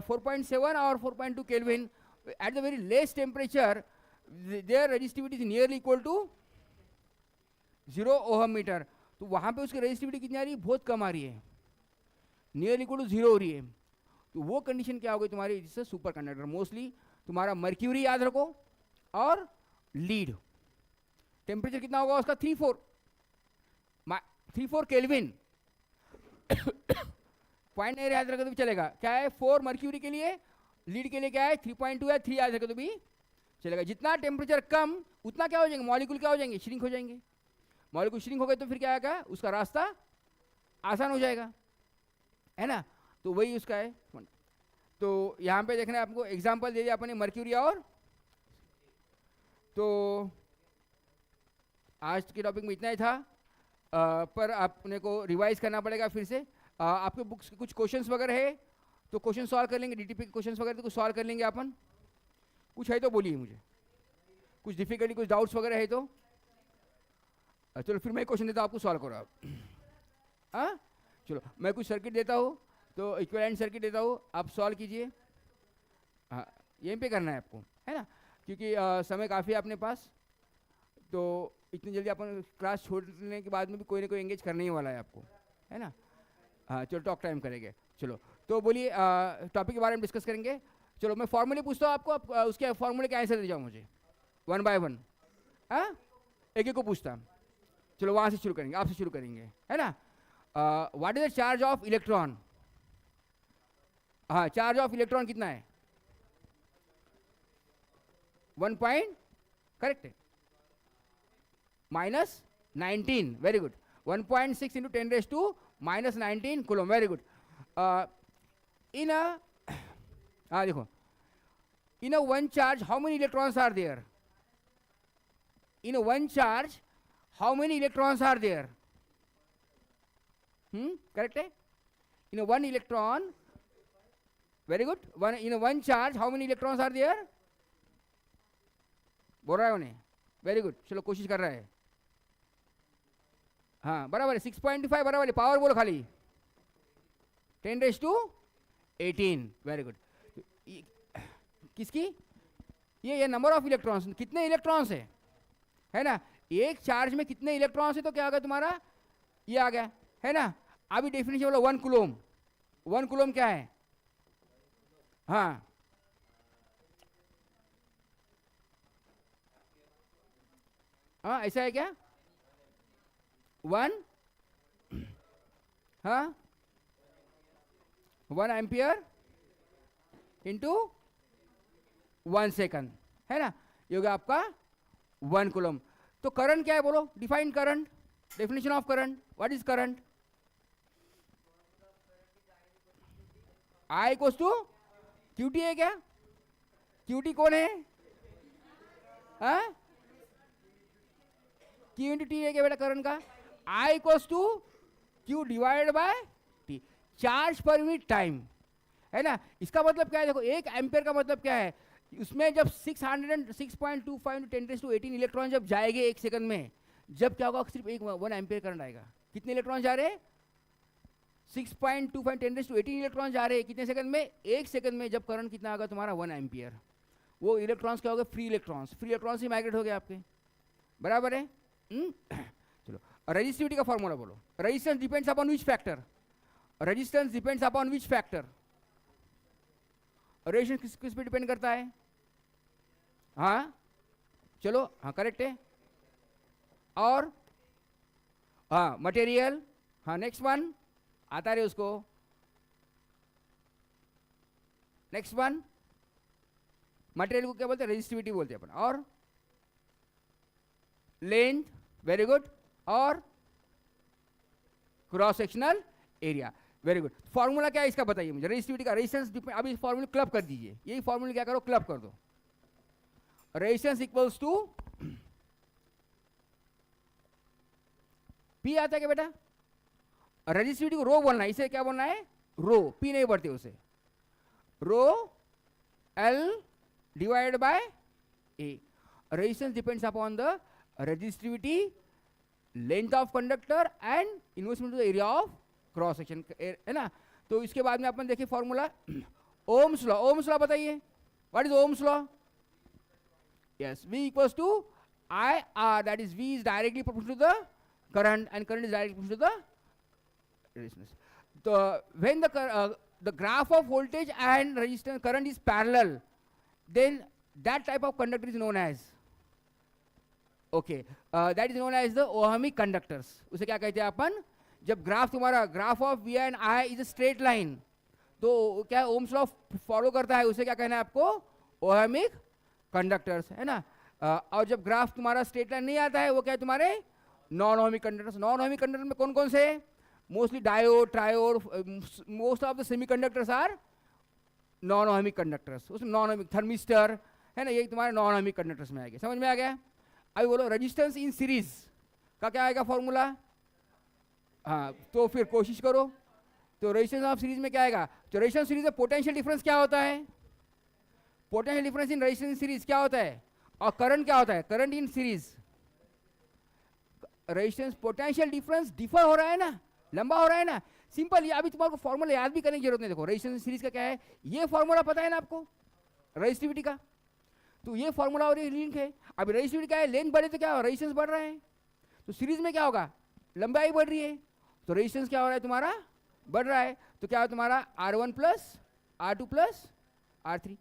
4.7 और 4.2 kelvin, at the very less temperature their resistivity is nearly equal to 0 ohm metre. तो वहाँ पे उसकी रेजिस्टिविटी कितनी आ रही है, बहुत कम आ रही है, नियरली इक्वल टू 0 हो रही है। तो वो कंडीशन क्या हो गई तुम्हारी, जिससे सुपर कंडक्टर। मोस्टली तुम्हारा मर्क्यूरी याद रखो और लीड, टेम्परेचर कितना होगा उसका 3.4 केल्विन। पॉइंट नहीं याद रखो तो भी चलेगा, क्या है 4 मर्क्यूरी के लिए, लीड के लिए क्या है 3.2 है, 3 याद रखो तो भी चलेगा। जितना टेम्परेचर कम उतना क्या हो जाएंगे, मॉलिक्यूल क्या हो जाएंगे, श्रिंक हो जाएंगे। मॉलिक्यूल श्रिंक हो गए तो फिर क्या आएगा, उसका रास्ता आसान हो जाएगा, है ना। तो वही उसका है। तो यहाँ पे देखना है आपको, एग्जांपल दे दिया अपने मर्क्यूरी और। तो आज के टॉपिक में इतना ही था, पर आपने को रिवाइज करना पड़ेगा फिर से। आपके बुक्स के कुछ क्वेश्चंस वगैरह है तो क्वेश्चन सॉल्व कर लेंगे, डीटीपी के क्वेश्चंस वगैरह तो कुछ सॉल्व कर लेंगे अपन। कुछ है तो बोलिए मुझे। कुछ डिफिकल्टी, कुछ डाउट्स वगैरह है तो चलो फिर मैं क्वेश्चन देता हूँ आपको, सॉल्व करो आप। हाँ चलो मैं कुछ सर्किट देता हूँ, तो इक्विवेलेंट सर्किट देता हूँ, आप सॉल्व कीजिए। हाँ यहीं पे करना है आपको, है ना, क्योंकि समय काफ़ी है अपने पास, तो इतनी जल्दी अपन क्लास छोड़ने के बाद में भी कोई ना कोई एंगेज करने ही वाला है आपको, है ना। हाँ चलो टॉक टाइम करेंगे। चलो तो बोलिए टॉपिक के बारे में डिस्कस करेंगे। चलो मैं फॉर्मूले पूछता हूँ आपको, आप उसके फॉर्मूले के आंसर दे जाओ मुझे 1 by 1। हाँ एक एक को पूछता। चलो वहाँ से शुरू करेंगे, आपसे शुरू करेंगे, है ना। What is the charge of electron? हाँ चार्ज ऑफ इलेक्ट्रॉन कितना है? 1 पॉइंट, करेक्ट है, -19, very good. 1.6 into 10⁻⁻19 coulomb, very good. In हाँ देखो, in a one charge how many electrons are there? In a one charge how many electrons are there? Correct है। In a one electron, very good, one in a one charge how many electrons are there? बोल रहा है उन्हें, very good, चलो कोशिश कर रहा है। हाँ बराबर है, 6.5 बराबर है, पावर बोलो खाली, 10⁻18, वेरी गुड। किसकी? ये नंबर ऑफ इलेक्ट्रॉन्स, कितने इलेक्ट्रॉन्स है ना, एक चार्ज में कितने इलेक्ट्रॉन्स है, तो क्या होगा तुम्हारा, ये आ गया, है ना। अभी डेफिनेशन बोलो 1 कूलम। 1 कूलम क्या है? हाँ हाँ ऐसा है क्या? 1, हाँ 1 एम्पियर इंटू 1 सेकंड, है ना, ये होगा आपका 1 कूलम। तो करंट क्या है बोलो, define current, definition of current, what is current? I equals to QT है क्या? QT कौन है? हाँ Q इंटू टी है क्या बेटा करंट का? I equals to Q divide by T, charge per unit time, है ना। इसका मतलब क्या है, देखो 1 एम्पियर का मतलब क्या है, उसमें जब 606.25 10⁻18 इलेक्ट्रॉन जब जाएंगे 1 सेकंड में, जब क्या होगा, सिर्फ 1 एम्पियर करंट आएगा। कितने इलेक्ट्रॉन जा रहे हैं? 6.25 10⁻18 इलेक्ट्रॉन जा रहे हैं कितने सेकंड में? 1 सेकंड में। जब करंट कितना होगा तुम्हारा? 1 एम्पियर। वो इलेक्ट्रॉन्स क्या हो गए? फ्री इलेक्ट्रॉन्स, फ्री इलेक्ट्रॉन्स ही माइग्रेट हो गए आपके, बराबर है। चलो रेजिस्टिविटी का फॉर्मूला बोलो। Resistance depends upon which factor? Resistance depends upon which factor? Resistance किस पे डिपेंड करता है? हाँ चलो, हाँ करेक्ट है। और हाँ मटेरियल, हाँ नेक्स्ट वन आता रहे उसको, नेक्स्ट वन मटेरियल को क्या बोलते हैं? रेजिस्टिविटी बोलते हैं अपन। और लेंथ, वेरी गुड, और cross sectional area, very good. Formula क्या है इसका बताइए मुझे, रेजिस्टिविटी का। रेजिस्टेंस, अभी फॉर्मूला क्लब कर दीजिए, यही फॉर्मूला क्या करो, क्लब कर दो। रेजिस्टेंस इक्वल्स टू पी आता है क्या बेटा? रेजिस्टिविटी को रो बोलना है, इसे क्या बोलना है? रो, पी नहीं बढ़ते उसे, rho l divide by a. Resistance depends upon the resistivity, length of conductor and inversely to the area of cross section, है ना। तो इसके बाद में अपन देखिए formula, Ohm's law. Ohm's law बताइए, what is Ohm's law? Yes, V equals to I R, that is V is directly proportional to the current and current is directly proportional to the resistance. So when the graph of voltage and resistance current is parallel, then that type of conductor is known as, okay, that is known as the ohmic conductors. उसे क्या कहते हैं अपन? जब graph तुम्हारा graph of V and I is a straight line, तो क्या Ohm's law follow करता है, उसे क्या कहना है आपको? ओहमिक कंडक्टर्स, है ना। और जब ग्राफ तुम्हारा स्ट्रेट लाइन नहीं आता है, वो क्या है तुम्हारे? Non ohmic conductors. Non ohmic conductor में कौन कौन से? Mostly diode, triode, most of the semiconductors are non ohmic conductors. उसमें नॉन ओहमिक थर्मिस्टर, है ना, ये तुम्हारे नॉन ओहमिक कंडक्टर्स में आएगा। समझ में आ गया? अभी बोलो रेजिस्टेंस इन सीरीज का क्या आएगा फॉर्मूला? हाँ, तो फिर कोशिश करो। तो रेजिस्टेंस ऑफ सीरीज में क्या आएगा? तो रेजिस्टेंस सीरीज में पोटेंशियल डिफरेंस क्या होता है? Potential difference in resistance series क्या होता है? और करंट क्या होता है, current in series, resistance potential difference differ हो रहा है ना, लंबा हो रहा है ना, सिंपल। ये अभी तुम्हारे को फॉर्मूला याद भी करने की जरूरत नहीं। देखो रेजिस्टेंस सीरीज का क्या है, ये फॉर्मूला पता है ना आपको रेजिस्टिविटी का, तो ये फॉर्मूला और ये लिंक है। अब रेजिस्टिविटी क्या है, लेंथ बढ़े तो क्या हो, रेजिस्टेंस बढ़ रहा है, तो सीरीज में क्या होगा, लंबाई बढ़ रही है, तो रेजिस्टेंस क्या हो रहा है तुम्हारा, बढ़ रहा है, तो क्या हो तुम्हारा R1 plus R2 plus R3,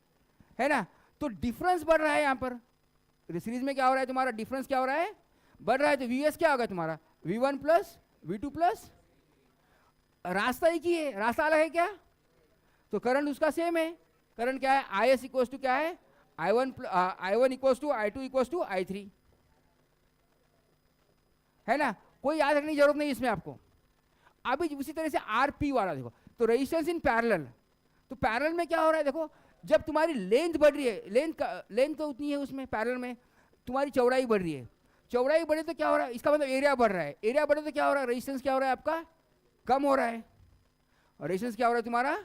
है ना। तो डिफरेंस बढ़ रहा है यहाँ पर, सीरीज में क्या हो रहा है तुम्हारा, डिफरेंस क्या हो रहा है, बढ़ रहा है, तो VS क्या होगा तुम्हारा, V1 प्लस V2 प्लस, रास्ता एक ही है, रास्ता अलग है क्या, तो करंट उसका सेम है। करंट क्या है, IS इक्वल टू क्या है, I1 equal to I2 equal to I3, है ना, कोई याद रखने की जरूरत नहीं इसमें आपको। अभी उसी तरह से RP वाला देखो, तो रेजिस्टेंस इन पैरेलल, तो पैरेलल में क्या हो रहा है, देखो जब तुम्हारी लेंथ बढ़ रही है, लेंथ तो उतनी है उसमें पैरेलल में, तुम्हारी चौड़ाई बढ़ रही है, चौड़ाई बढ़े तो क्या हो रहा है, इसका मतलब एरिया बढ़ रहा है, एरिया बढ़े तो क्या हो रहा है, रेजिस्टेंस क्या हो रहा है आपका, कम हो रहा है, और रेजिस्टेंस क्या हो रहा है तुम्हारा,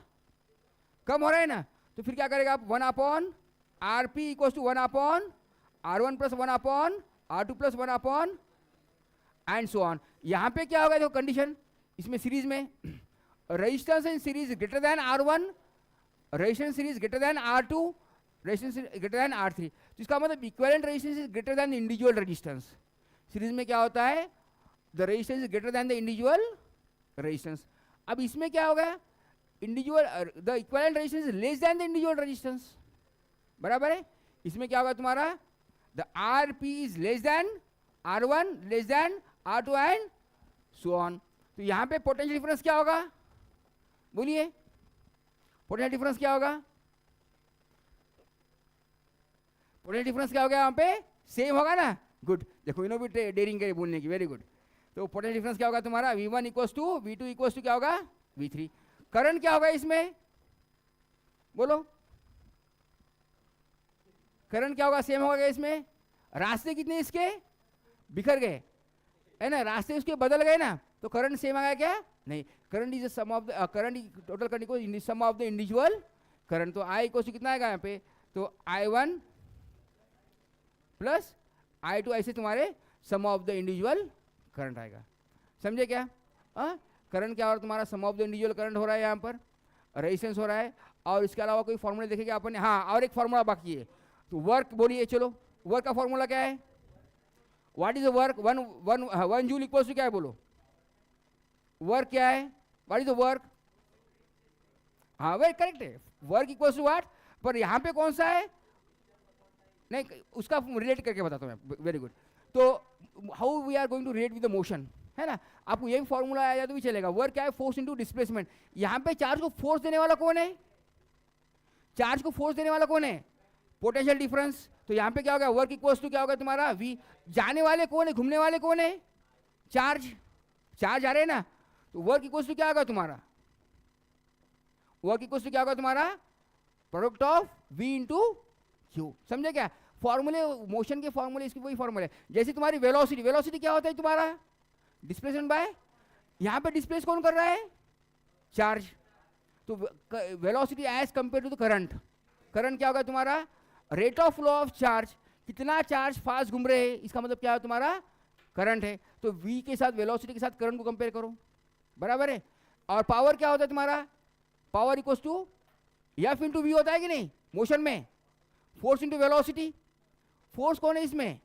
कम हो रहा है ना। तो फिर क्या करेगा आप, 1 upon RP equal to 1 upon R1 plus 1 upon R2 plus 1 upon and so on. यहाँ पे क्या होगा देखो कंडीशन, इसमें सीरीज में resistance in series greater than R1, resistance series greater than R2, resistance greater than R3, तो इसका मतलब equivalent resistance is greater than individual resistance. Series में क्या होता है, the resistance is greater than the individual resistance. अब इसमें क्या होगा, individual the equivalent resistance is less then the individual resistance, बराबर है। इसमें क्या होगा तुम्हारा, the RP is less then R1 less than R2 and so on. तो यहाँ पे पोटेंशियल डिफरेंस क्या होगा, बोलिए पोटेंशियल डिफरेंस क्या होगा, पोटेंशियल डिफरेंस क्या होगा यहाँ पे, सेम होगा ना, गुड। देखो इन्हों भी डेयरिंग करे बोलने की, वेरी गुड। तो पोटेंशियल डिफरेंस क्या होगा तुम्हारा, V1 equals to V2 equals to क्या होगा V3। करंट क्या होगा इसमें, बोलो करंट क्या होगा, सेम होगा इसमें, रास्ते कितने इसके बिखर गए, है ना, रास्ते उसके बदल गए ना, तो करंट सेम आ गया क्या, नहीं। Current is sum of the current, total current को sum of the individual current, तो I इक्वल टू कितना आएगा यहाँ पे, तो I1 प्लस I2 ऐसे तुम्हारे सम ऑफ द इंडिविजुअल करंट आएगा, समझे क्या। करंट क्या हो रहा है तुम्हारा, सम ऑफ द इंडिविजुअल करंट हो रहा है यहाँ पर, रेजिस्टेंस हो रहा है, और इसके अलावा कोई फॉर्मूला देखेगा अपन, हाँ और एक फॉर्मूला बाकी है, तो वर्क बोलिए, चलो वर्क का फॉर्मूला क्या है, what is the work, one joule equals to क्या है, बोलो वर्क क्या है, व्हाट इज द वर्क, हाँ वेरी करेक्ट है, वर्क इक्वल्स टू व्हाट, पर यहाँ पे कौन सा है, नहीं उसका रिलेट करके बताता हूँ मैं, वेरी गुड। तो how we are going to relate with the motion, है ना, आपको यही फॉर्मूला आया तो भी चलेगा। वर्क क्या है, फोर्स इनटू डिस्प्लेसमेंट। यहाँ पे चार्ज को फोर्स देने वाला कौन है, चार्ज को फोर्स देने वाला कौन है, पोटेंशियल डिफरेंस। तो यहाँ पे क्या होगा, वर्क इक्वल्स टू क्या होगा तुम्हारा V। जाने वाले कौन है, घूमने वाले कौन है, चार्ज, चार्ज आ रहे हैं ना, तो वर्क इक्वल्स टू क्या होगा तुम्हारा, वर्क इक्वल्स टू क्या होगा तुम्हारा, product of V into Q, समझे क्या। फॉर्मूले, मोशन के फॉर्मूले इसके वही फॉर्मूले, जैसे तुम्हारी वेलोसिटी, वेलोसिटी क्या होता है तुम्हारा, डिस्प्लेसमेंट बाय, यहाँ पे डिस्प्लेस कौन कर रहा है, चार्ज, तो velocity as compare to the current, current क्या होगा तुम्हारा, rate of flow of charge, कितना चार्ज फास्ट घूम रहे हैं, इसका मतलब क्या है तुम्हारा करंट है। तो V के साथ वेलोसिटी के साथ करंट को कंपेयर करो, बराबर है। और पावर क्या होता है तुम्हारा, power equals to F into V होता है कि नहीं मोशन में, फोर्स इंटू वेलोसिटी, फोर्स कौन है इसमें,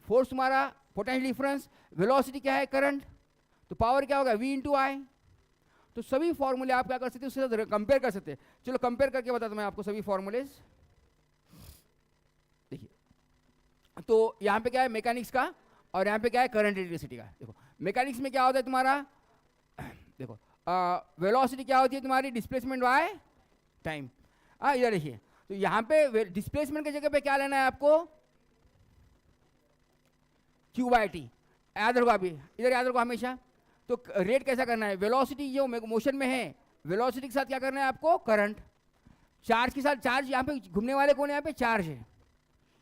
फोर्स तुम्हारा पोटेंशियल डिफरेंस, वेलोसिटी क्या है करंट, तो पावर क्या होगा V इंटू I। तो सभी फॉर्मूले आप क्या कर सकते हैं, उसके साथ कंपेयर कर सकते हैं। चलो कंपेयर करके बताता हूं मैं आपको सभी फॉर्मूलेज। देखिए तो यहाँ पे क्या है मैकेनिक्स का, और यहाँ पे क्या है करंट इलेक्ट्रिसिटी का। देखो मैकेनिक्स में क्या होता है तुम्हारा, देखो वेलोसिटी क्या होती है तुम्हारी, डिस्प्लेसमेंट बाय टाइम। इधर देखिए, तो यहाँ पे डिस्प्लेसमेंट की जगह पे क्या लेना है आपको, Q/T, याद रखो अभी, इधर याद रखो हमेशा। तो रेट कैसा करना है, वेलोसिटी जो मोशन में है, वेलोसिटी के साथ क्या करना है आपको करंट, चार्ज के साथ, चार्ज यहाँ पे घूमने वाले कौन है, यहाँ पे चार्ज है,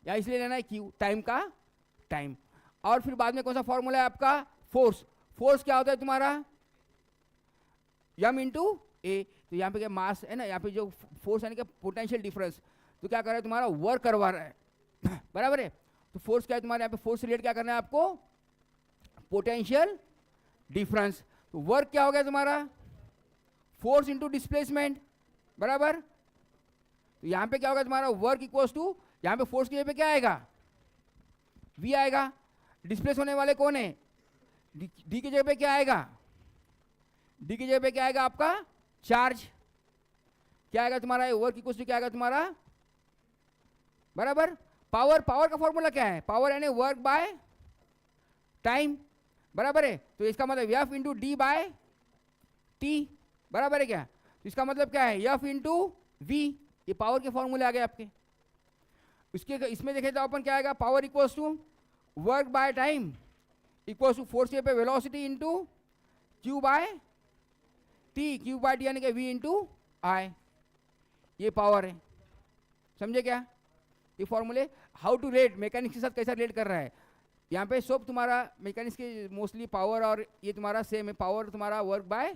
या इसलिए लेना है Q, टाइम का टाइम। और फिर बाद में कौन सा फॉर्मूला है आपका, फोर्स, फोर्स क्या होता है तुम्हारा M इंटू A। तो यहाँ पे क्या मास है ना, यहाँ पे जो फोर्स यानी कि पोटेंशियल डिफरेंस, तो क्या कर रहा है तुम्हारा वर्क करवा रहा है, बराबर है। तो फोर्स क्या है तुम्हारे यहाँ पे, फोर्स रिलेट क्या करना है आपको, पोटेंशियल डिफरेंस। तो वर्क क्या हो गया तुम्हारा, फोर्स इंटू डिस्प्लेसमेंट, बराबर। तो यहां पे क्या होगा तुम्हारा, वर्क इक्वल्स टू, यहां पे फोर्स की जगह पे क्या आएगा, वी आएगा। डिस्प्लेस होने वाले कौन है, डी की जगह पे क्या आएगा, डी की जगह पे क्या आएगा आपका चार्ज। क्या आएगा तुम्हारा, वर्क इक्वल्स टू क्या आएगा तुम्हारा, बराबर। पावर, पावर का फॉर्मूला क्या है, पावर यानी वर्क बाय टाइम, बराबर है। तो इसका मतलब F into D by T, बराबर है क्या। तो इसका मतलब क्या है, एफ इंटू वी, ये पावर के फॉर्मूले आ गए आपके। उसके इसमें देखे तो अपन क्या आएगा, power equals to work by time equals to force पे velocity into q by t, q by t यानी कि वी इंटू आई, ये पावर है। समझे क्या ये फॉर्मूले। हाउ टू रेट, मैकेनिक्स के साथ कैसा रिलेट कर रहा है, यहाँ पे सब तुम्हारा मैकेनिक्स के मोस्टली पावर और ये तुम्हारा सेम है, पावर तुम्हारा वर्क बाय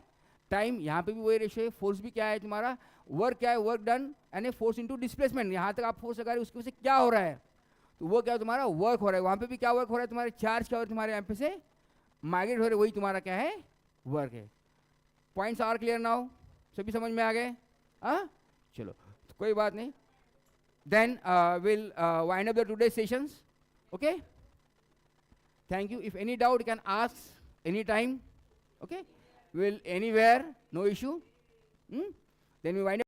टाइम, यहाँ पे भी वही रेशियो है। फोर्स भी क्या है तुम्हारा, वर्क क्या है, वर्क डन यानी फोर्स इनटू डिस्प्लेसमेंट, यहाँ तक आप फोर्स लगा रहे उसकी वजह से क्या हो रहा है, तो वो क्या है तुम्हारा वर्क हो रहा है। वहाँ पे भी क्या वर्क हो रहा है तुम्हारे, चार्ज क्या हो रहा है तुम्हारे यहाँ पे से माइग्रेट हो रहे, वही तुम्हारा क्या है वर्क है। पॉइंट्स आर क्लियर नाउ, सभी समझ में आ गए, हाँ चलो तो कोई बात नहीं। Then we'll wind up the today's sessions. Okay. Thank you. If any doubt, you can ask anytime. Okay. We'll anywhere, no issue. Then we wind up.